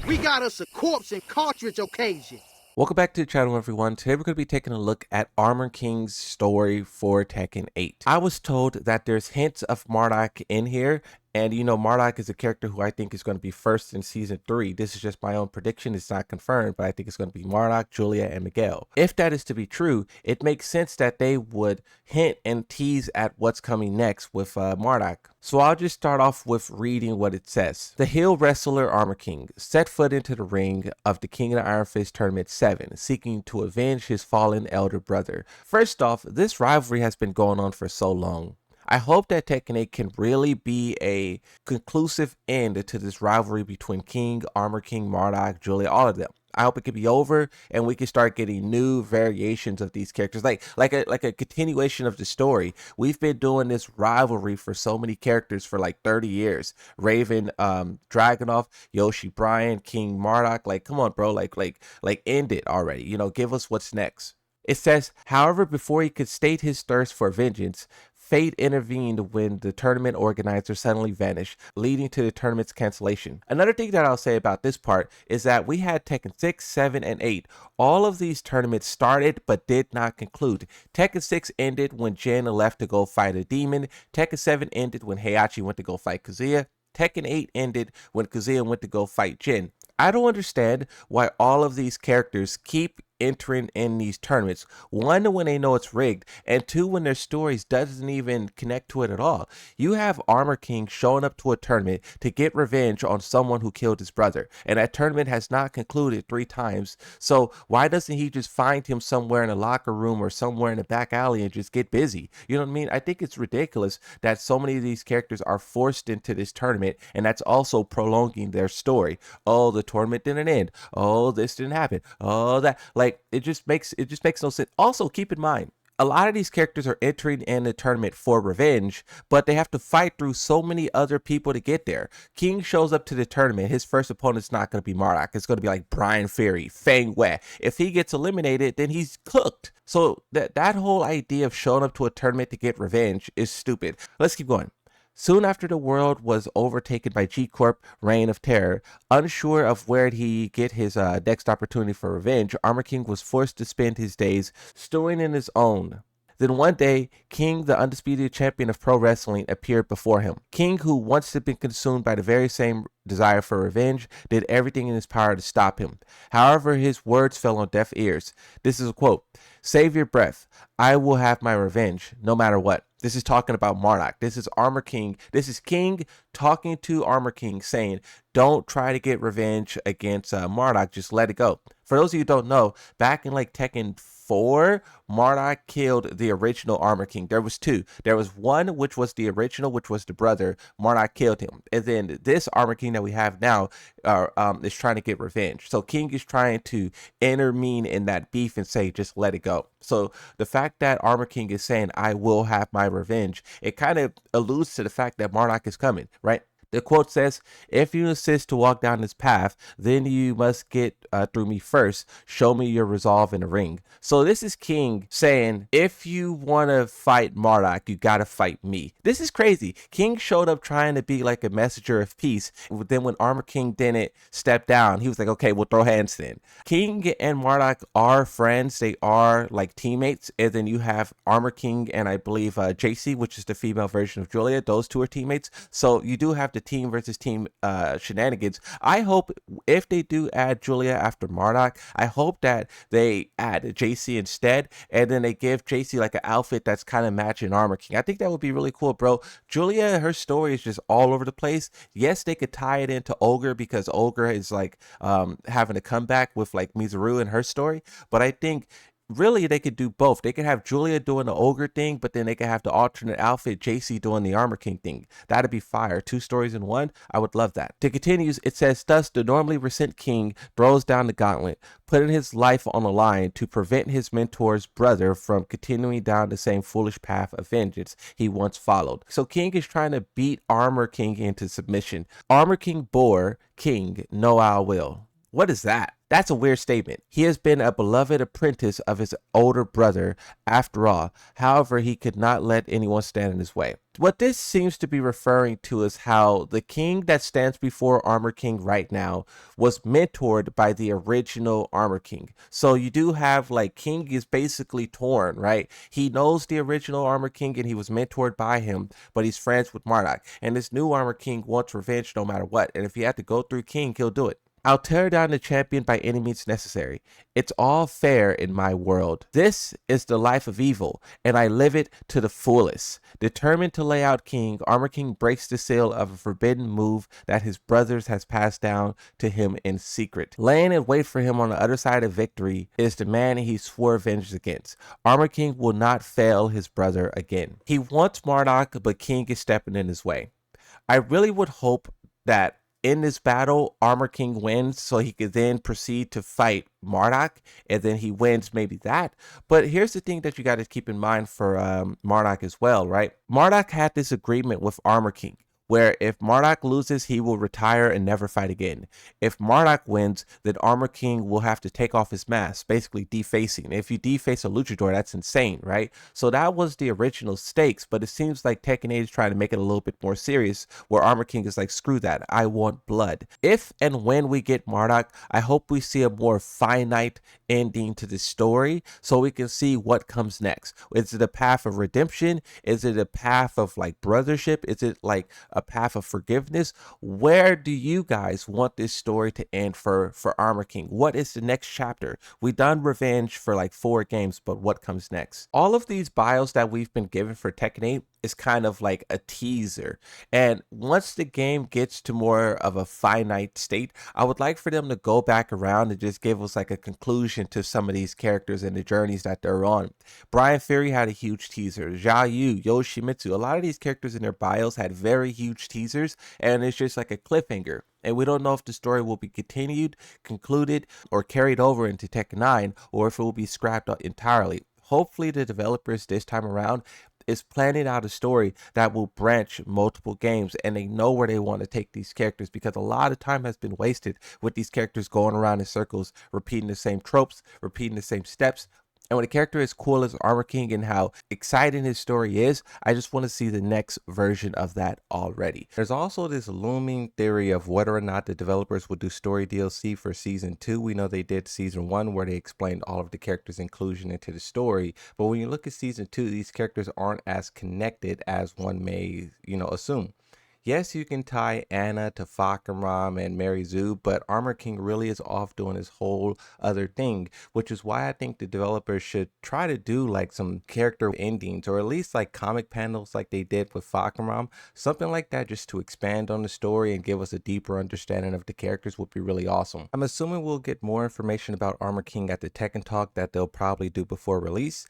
We got us a corpse and cartridge occasion. Welcome back to the channel, everyone. Today we're going to be taking a look at Armor King's story for Tekken 8. I was told that there's hints of Marduk in here, and you know, Marduk is a character who I think is going to be first in season 3. This is just my own prediction. It's not confirmed, but I think it's going to be Marduk, Julia, and Miguel. If that is to be true, it makes sense that they would hint and tease at what's coming next with Marduk. So I'll just start off with reading what it says. The heel wrestler Armor King set foot into the ring of the King of the Iron Fist Tournament 7, seeking to avenge his fallen elder brother. First off, this rivalry has been going on for so long. I hope that Tekken 8 can really be a conclusive end to this rivalry between King, Armor King, Marduk, Julia, all of them. I hope it can be over and we can start getting new variations of these characters, like a continuation of the story. We've been doing this rivalry for so many characters for like 30 years. Raven, Dragunov, Yoshi, Brian, King, Marduk. Like, come on, bro. Like end it already. You know, give us what's next. It says, however, before he could state his thirst for vengeance, fate intervened when the tournament organizer suddenly vanished, leading to the tournament's cancellation. Another thing that I'll say about this part is that we had Tekken 6, 7, and 8. All of these tournaments started but did not conclude. Tekken 6 ended when Jin left to go fight a demon. Tekken 7 ended when Heihachi went to go fight Kazuya. Tekken 8 ended when Kazuya went to go fight Jin. I don't understand why all of these characters keep entering in these tournaments. One, when they know it's rigged, and two, when their stories doesn't even connect to it at all. You have Armor King showing up to a tournament to get revenge on someone who killed his brother, and that tournament has not concluded 3 times. So why doesn't he just find him somewhere in a locker room or somewhere in a back alley and just get busy? You know what I mean? I think it's ridiculous that so many of these characters are forced into this tournament, and that's also prolonging their story. Oh, the tournament didn't end. Oh, this didn't happen. Oh, that. Like, it just makes no sense. Also, keep in mind, a lot of these characters are entering in the tournament for revenge, but they have to fight through so many other people to get there. King shows up to the tournament. His first opponent's not going to be Marduk. It's going to be like Brian Fury, Fang Wei. If he gets eliminated, then he's cooked. So that whole idea of showing up to a tournament to get revenge is stupid. Let's keep going. Soon after the world was overtaken by G-Corp Reign of Terror, unsure of where he get his next opportunity for revenge, Armor King was forced to spend his days stewing in his own. Then one day, King, the undisputed champion of pro wrestling, appeared before him. King, who once had been consumed by the very same desire for revenge, did everything in his power to stop him. However, his words fell on deaf ears. This is a quote, "Save your breath. I will have my revenge, no matter what." This is talking about Marduk. This is Armor King. This is King talking to Armor King, saying, don't try to get revenge against Marduk. Just let it go. For those of you who don't know, back in like Tekken 4, Marduk killed the original Armor King. There was 2. There was one which was the original, which was the brother. Marduk killed him. And then this Armor King that we have now is trying to get revenge. So King is trying to intervene in that beef and say, just let it go. So the fact that Armor King is saying, I will have my revenge, it kind of alludes to the fact that Marduk is coming, right? The quote says, if you insist to walk down this path, then you must get through me first. Show me your resolve in the ring. So this is King saying, if you want to fight Marduk, you got to fight me. This is crazy. King showed up trying to be like a messenger of peace. Then when Armor King didn't step down, he was like, okay, we'll throw hands then. King and Marduk are friends. They are like teammates. And then you have Armor King and I believe JC, which is the female version of Julia. Those 2 are teammates. So you do have the team versus team shenanigans. I hope if they do add Julia after Marduk, I hope that they add JC instead, and then they give JC like an outfit that's kind of matching Armor King. I think that would be really cool, bro. Julia, her story is just all over the place. Yes, they could tie it into Ogre because Ogre is like having a comeback with like Mizuru and her story, but I think really they could do both. They could have Julia doing the Ogre thing, but then they could have the alternate outfit JC doing the Armor King thing. That'd be fire. 2 stories in one. I would love that. To continues, it says, thus the normally recent King throws down the gauntlet, putting his life on the line to prevent his mentor's brother from continuing down the same foolish path of vengeance he once followed. So King is trying to beat Armor King into submission. Armor King bore King, no I will. What is that? That's a weird statement. He has been a beloved apprentice of his older brother, after all. However, he could not let anyone stand in his way. What this seems to be referring to is how the king that stands before Armor King right now was mentored by the original Armor King. So you do have like King is basically torn, right? He knows the original Armor King and he was mentored by him, but he's friends with Marduk. And this new Armor King wants revenge no matter what. And if he had to go through King, he'll do it. I'll tear down the champion by any means necessary. It's all fair in my world. This is the life of evil, and I live it to the fullest. Determined to lay out King, Armor King breaks the seal of a forbidden move that his brothers has passed down to him in secret. Laying in wait for him on the other side of victory is the man he swore vengeance against. Armor King will not fail his brother again. He wants Marduk, but King is stepping in his way. I really would hope that in this battle, Armor King wins so he could then proceed to fight Marduk, and then he wins maybe that. But here's the thing that you got to keep in mind for Marduk as well, right? Marduk had this agreement with Armor King, where if Marduk loses, he will retire and never fight again. If Marduk wins, then Armor King will have to take off his mask, basically defacing. If you deface a luchador, that's insane, right? So that was the original stakes, but it seems like Tekken 8 is trying to make it a little bit more serious, where Armor King is like, screw that, I want blood. If and when we get Marduk, I hope we see a more finite ending to the story so we can see what comes next. Is it a path of redemption? Is it a path of like brothership? Is it like a path of forgiveness? Where do you guys want this story to end for Armor King? What is the next chapter? We've done Revenge for like 4 games, but what comes next? All of these bios that we've been given for Tekken 8 is kind of like a teaser. And once the game gets to more of a finite state, I would like for them to go back around and just give us like a conclusion to some of these characters and the journeys that they're on. Brian Fury had a huge teaser. Zhao Yu, Yoshimitsu, a lot of these characters in their bios had very huge teasers, and it's just like a cliffhanger. And we don't know if the story will be continued, concluded, or carried over into Tekken 9, or if it will be scrapped entirely. Hopefully the developers this time around is planning out a story that will branch multiple games, and they know where they want to take these characters, because a lot of time has been wasted with these characters going around in circles, repeating the same tropes, repeating the same steps. And when a character is cool as Armor King and how exciting his story is, I just want to see the next version of that already. There's also this looming theory of whether or not the developers will do story DLC for Season 2. We know they did Season 1 where they explained all of the characters' inclusion into the story. But when you look at Season 2, these characters aren't as connected as one may, assume. Yes, you can tie Anna to Fakaram and Mary Zoo, but Armor King really is off doing his whole other thing, which is why I think the developers should try to do like some character endings, or at least like comic panels like they did with Fakaram. Something like that just to expand on the story and give us a deeper understanding of the characters would be really awesome. I'm assuming we'll get more information about Armor King at the Tekken Talk that they'll probably do before release,